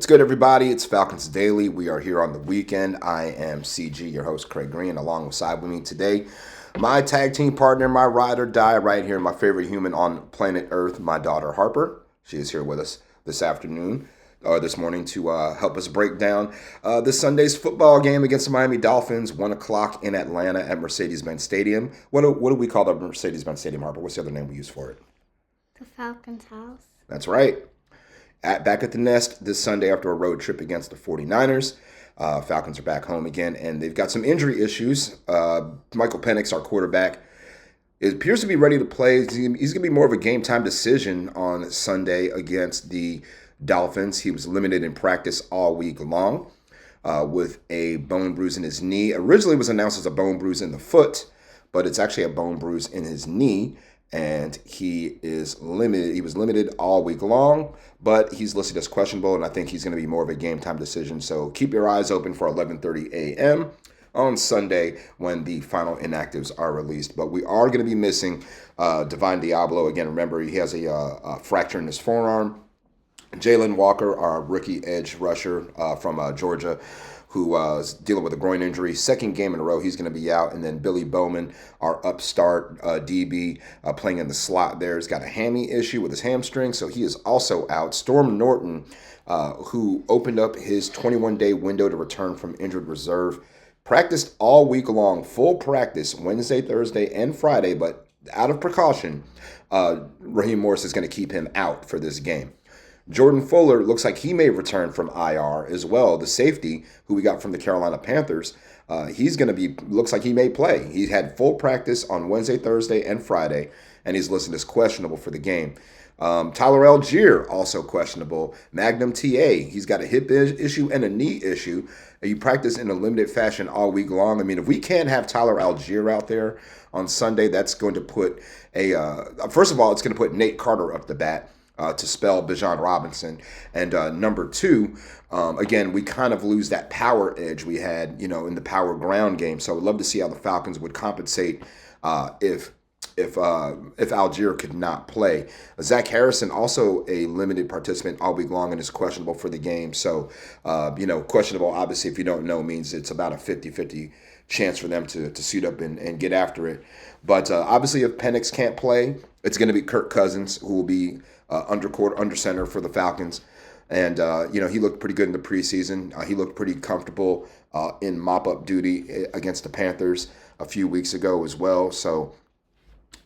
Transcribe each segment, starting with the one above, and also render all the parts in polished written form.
What's good, everybody? It's Falcons Daily. We are here on the weekend. I am CG, your host, Craig Green, alongside with me today, my tag team partner, my ride or die right here, my favorite human on planet Earth, my daughter, Harper. She is here with us this afternoon, or this morning, to help us break down this Sunday's football game against the Miami Dolphins, 1 o'clock in Atlanta at Mercedes-Benz Stadium. What do we call the Mercedes-Benz Stadium, Harper? What's the other name we use for it? The Falcons house. That's right. Back at the nest this Sunday after a road trip against the 49ers. Falcons are back home again, and they've got some injury issues. Michael Penix, our quarterback, it appears to be ready to play. He's going to be more of a game-time decision on Sunday against the Dolphins. He was limited in practice all week long with a bone bruise in his knee. Originally, it was announced as a bone bruise in the foot, but it's actually a bone bruise in his knee. And he is limited. He was limited all week long, but he's listed as questionable, and I think he's going to be more of a game-time decision. So keep your eyes open for 11:30 a.m. on Sunday when the final inactives are released. But we are going to be missing Divine Diablo. Again, remember, he has a fracture in his forearm. Jalen Walker, our rookie edge rusher from Georgia, who is dealing with a groin injury. Second game in a row, he's going to be out. And then Billy Bowman, our upstart DB, playing in the slot there, has got a hammy issue with his hamstring, so he is also out. Storm Norton, who opened up his 21-day window to return from injured reserve, practiced all week long, full practice, Wednesday, Thursday, and Friday, but out of precaution, Raheem Morris is going to keep him out for this game. Jordan Fuller looks like he may return from IR as well. The safety who we got from the Carolina Panthers, looks like he may play. He had full practice on Wednesday, Thursday, and Friday, and he's listed as questionable for the game. Tyler Algier, also questionable. Magnum TA, he's got a hip issue and a knee issue. He practiced in a limited fashion all week long. I mean, if we can't have Tyler Algier out there on Sunday, that's going to put first of all, it's going to put Nate Carter up the bat. To spell Bijan Robinson. And number two, again, we kind of lose that power edge we had, in the power ground game. So I'd love to see how the Falcons would compensate if Algier could not play. Zach Harrison, also a limited participant all week long and is questionable for the game. So, questionable, obviously, if you don't know, means it's about a 50-50 chance for them to suit up and get after it. But obviously, if Penix can't play, it's going to be Kirk Cousins, who will be under center for the Falcons. And, he looked pretty good in the preseason. He looked pretty comfortable in mop-up duty against the Panthers a few weeks ago as well. So,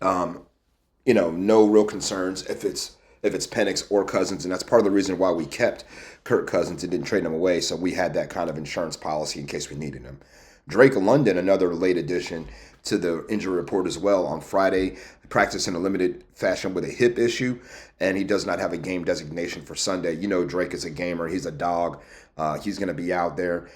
no real concerns if it's Penix or Cousins. And that's part of the reason why we kept Kirk Cousins and didn't trade him away. So we had that kind of insurance policy in case we needed him. Drake London, another late addition to the injury report as well. On Friday, practiced in a limited fashion with a hip issue, and he does not have a game designation for Sunday. Drake is a gamer. He's a dog. He's going to be out there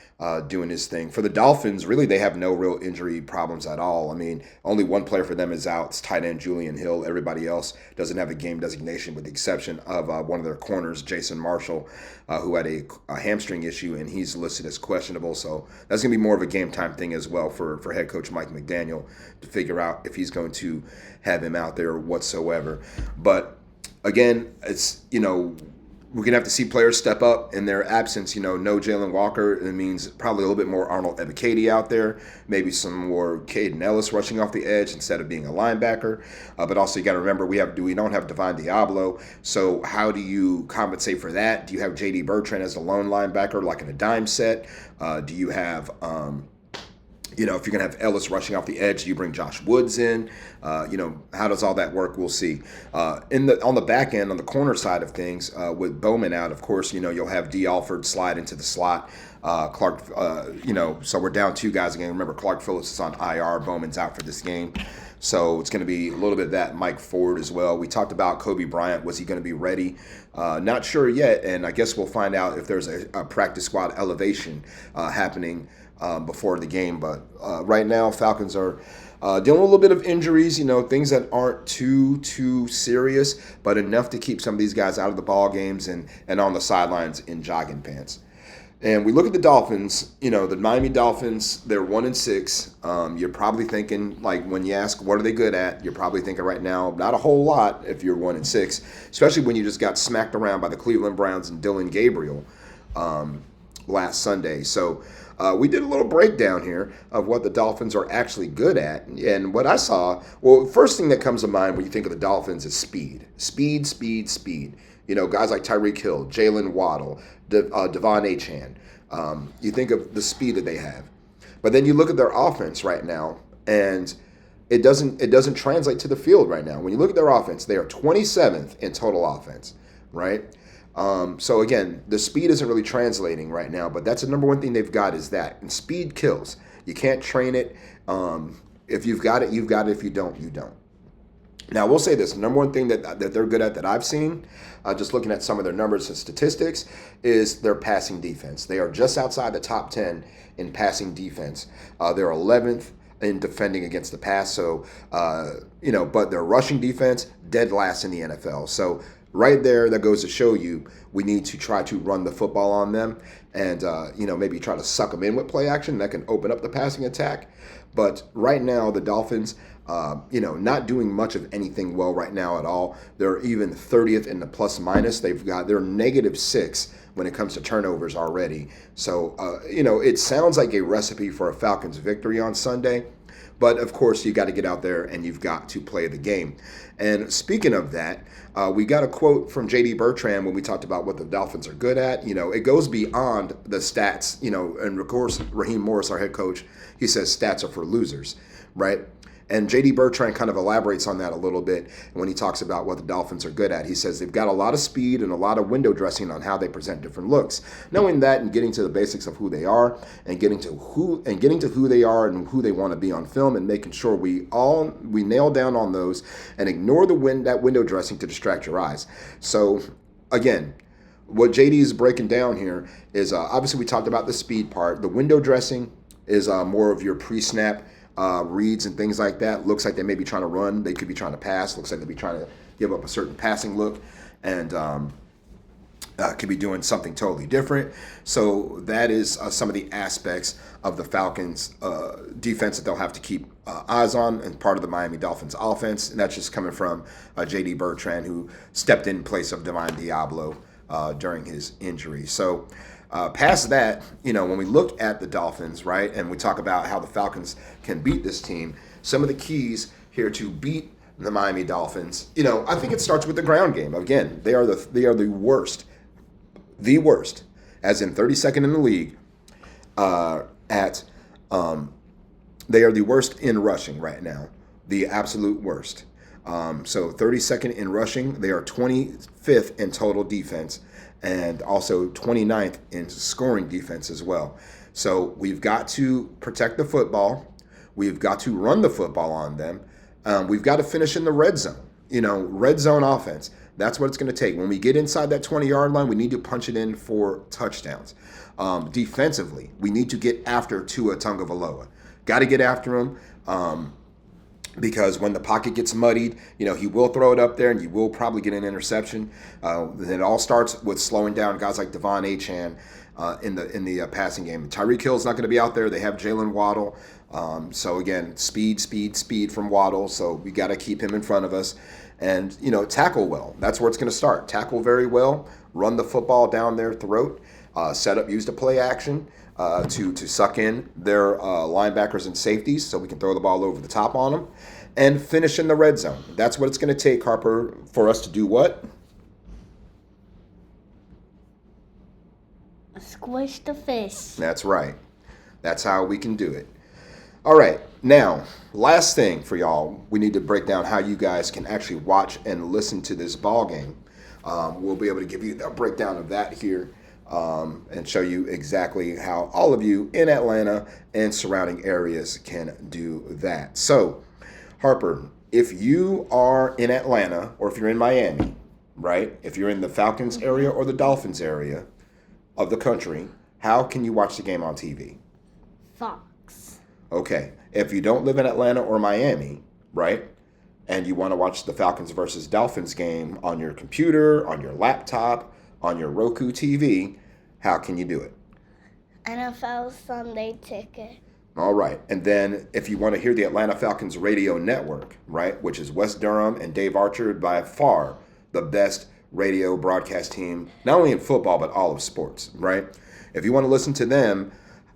doing his thing. For the Dolphins, really, they have no real injury problems at all. I mean, only one player for them is out. It's tight end Julian Hill. Everybody else doesn't have a game designation with the exception of one of their corners, Jason Marshall, who had a hamstring issue, and he's listed as questionable. So that's going to be more of a game-time thing as well for head coach Mike McDaniel to figure out if he's going to have him out there whatsoever. But again, it's, we're going to have to see players step up in their absence. No Jalen Walker. It means probably a little bit more Arnold Ebiketie out there. Maybe some more Caden Ellis rushing off the edge instead of being a linebacker. But also you got to remember we don't have Divine Diablo. So how do you compensate for that? Do you have J.D. Bertrand as a lone linebacker like in a dime set? Do you have if you're going to have Ellis rushing off the edge, you bring Josh Woods in. How does all that work? We'll see. On the back end, on the corner side of things, with Bowman out, of course, you'll have D. Alford slide into the slot. Clark, so we're down two guys again. Remember, Clark Phillips is on IR. Bowman's out for this game. So it's going to be a little bit of that. Mike Ford as well. We talked about Kobe Bryant. Was he going to be ready? Not sure yet, and I guess we'll find out if there's a practice squad elevation happening before the game. But right now, Falcons are dealing with a little bit of injuries, things that aren't too serious, but enough to keep some of these guys out of the ball games and on the sidelines in jogging pants. And we look at the Dolphins, the Miami Dolphins, they're 1-6. You're probably thinking, like, when you ask what are they good at, you're probably thinking right now, not a whole lot if you're 1-6, especially when you just got smacked around by the Cleveland Browns and Dylan Gabriel. last Sunday. So we did a little breakdown here of what the Dolphins are actually good at. And what I saw, well, first thing that comes to mind when you think of the Dolphins is speed. Speed, speed, speed. You know, guys like Tyreek Hill, Jalen Waddle, Devon Achane. You think of the speed that they have. But then you look at their offense right now, and it doesn't translate to the field right now. When you look at their offense, they are 27th in total offense, right? So again, the speed isn't really translating right now, but that's the number one thing they've got is that. And speed kills. You can't train it. If you've got it, you've got it. If you don't, you don't. Now, we'll say this. The number one thing that they're good at that I've seen, just looking at some of their numbers and statistics, is their passing defense. They are just outside the top 10 in passing defense. They're 11th in defending against the pass. So, but their rushing defense, dead last in the NFL. So right there, that goes to show you we need to try to run the football on them and, maybe try to suck them in with play action. That can open up the passing attack. But right now, the Dolphins, not doing much of anything well right now at all. They're even 30th in the plus minus. They're -6 when it comes to turnovers already. So, it sounds like a recipe for a Falcons victory on Sunday. But, of course, you got to get out there and you've got to play the game. And speaking of that, we got a quote from J.D. Bertrand when we talked about what the Dolphins are good at. It goes beyond the stats, and of course, Raheem Morris, our head coach, he says stats are for losers, right? And J.D. Bertrand kind of elaborates on that a little bit when he talks about what the Dolphins are good at. He says they've got a lot of speed and a lot of window dressing on how they present different looks. Knowing that and getting to the basics of who they are and getting to who they are and who they want to be on film and making sure we nail down on those and ignore that window dressing to distract your eyes. So again, what JD is breaking down here is obviously we talked about the speed part. The window dressing is more of your pre-snap reads and things like that. Looks like they may be trying to run. They could be trying to pass. Looks like they'll be trying to give up a certain passing look and could be doing something totally different. So that is some of the aspects of the Falcons defense that they'll have to keep eyes on and part of the Miami Dolphins offense. And that's just coming from J.D. Bertrand, who stepped in place of Divine Diablo during his injury. So past that, when we look at the Dolphins, right, and we talk about how the Falcons can beat this team, some of the keys here to beat the Miami Dolphins, I think it starts with the ground game. Again, they are the worst, as in 32nd in the league they are the worst in rushing right now, the absolute worst. So 32nd in rushing, they are 25th in total defense, and also 29th in scoring defense as well. So we've got to protect the football. We've got to run the football on them. We've got to finish in the red zone. Red zone offense. That's what it's going to take. When we get inside that 20-yard line, we need to punch it in for touchdowns. Defensively, we need to get after Tua Tagovailoa. Got to get after him. Because when the pocket gets muddied, he will throw it up there and you will probably get an interception. It all starts with slowing down guys like Devon Achane in the passing game. Tyreek Hill's not going to be out there. They have Jalen Waddle. So again, speed from Waddle. So we got to keep him in front of us. And, tackle well. That's where it's going to start. Tackle very well. Run the football down their throat. Use the play action. To suck in their linebackers and safeties so we can throw the ball over the top on them and finish in the red zone. That's what it's going to take, Harper, for us to do what? Squish the fish. That's right. That's how we can do it. All right. Now, last thing for y'all, we need to break down how you guys can actually watch and listen to this ball game. We'll be able to give you a breakdown of that here. And show you exactly how all of you in Atlanta and surrounding areas can do that. So, Harper, if you are in Atlanta or if you're in Miami, right? If you're in the Falcons area or the Dolphins area of the country, how can you watch the game on TV? Fox. Okay. If you don't live in Atlanta or Miami, right? And you want to watch the Falcons versus Dolphins game on your computer, on your laptop, on your Roku TV, how can you do it? NFL Sunday Ticket. All right. And then if you want to hear the Atlanta Falcons radio network, right, which is Wes Durham and Dave Archer, by far the best radio broadcast team, not only in football, but all of sports, right? If you want to listen to them,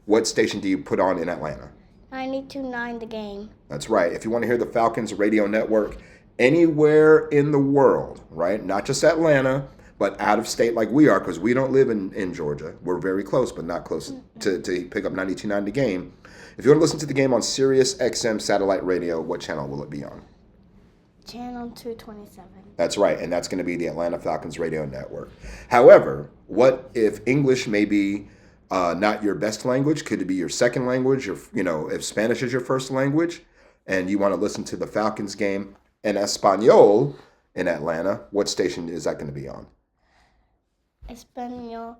what station do you put on in Atlanta? 92.9 The Game. That's right. If you want to hear the Falcons radio network anywhere in the world, right? Not just Atlanta, but out of state like we are, because we don't live in Georgia. We're very close, but not close to pick up 92.9 The Game. If you want to listen to the game on Sirius XM satellite radio, what channel will it be on? Channel 227. That's right, and that's going to be the Atlanta Falcons radio network. However, what if English may be not your best language? Could it be your second language? Or, if Spanish is your first language, and you want to listen to the Falcons game in Espanol in Atlanta, what station is that going to be on? Español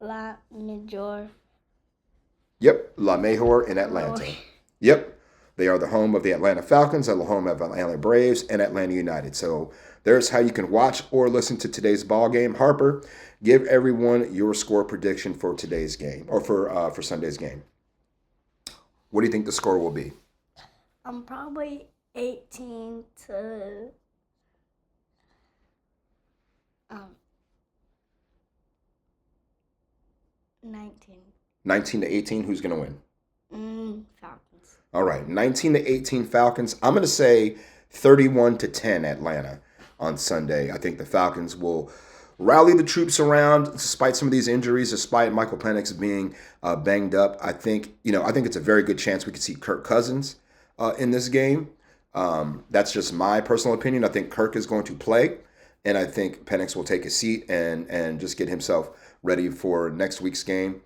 La Mejor. Yep, La Mejor in Atlanta. Yep, they are the home of the Atlanta Falcons, and the home of Atlanta Braves and Atlanta United. So there's how you can watch or listen to today's ball game. Harper, give everyone your score prediction for today's game, or for Sunday's game. What do you think the score will be? Probably 18 to 19. 19 to 18, who's going to win? Falcons. All right, 19 to 18 Falcons. I'm going to say 31 to 10 Atlanta on Sunday. I think the Falcons will rally the troops around despite some of these injuries, despite Michael Penix being banged up. I think it's a very good chance we could see Kirk Cousins in this game. That's just my personal opinion. I think Kirk is going to play, and I think Penix will take a seat and just get himself ready for next week's game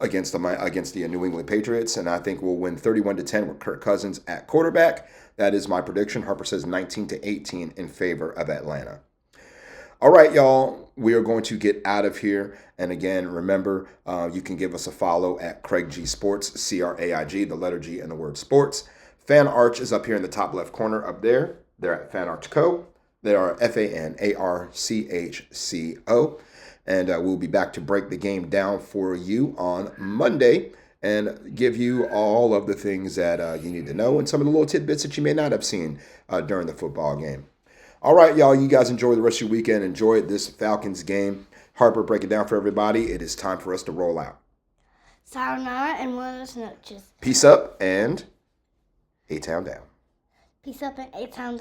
against the New England Patriots. And I think we'll win 31 to 10 with Kirk Cousins at quarterback. That is my prediction. Harper says 19 to 18 in favor of Atlanta. All right, y'all, we are going to get out of here. And again, remember, you can give us a follow at Craig G Sports, CRAIG, the letter G and the word sports. Fan Arch is up here in the top left corner up there. They're at Fan Arch Co. They are FANARCHCO. And we'll be back to break the game down for you on Monday and give you all of the things that you need to know and some of the little tidbits that you may not have seen during the football game. All right, y'all, you guys enjoy the rest of your weekend. Enjoy this Falcons game. Harper, break it down for everybody. It is time for us to roll out. Sayonara and buenas noches. Peace up and A-Town down. Peace up and A-Town down.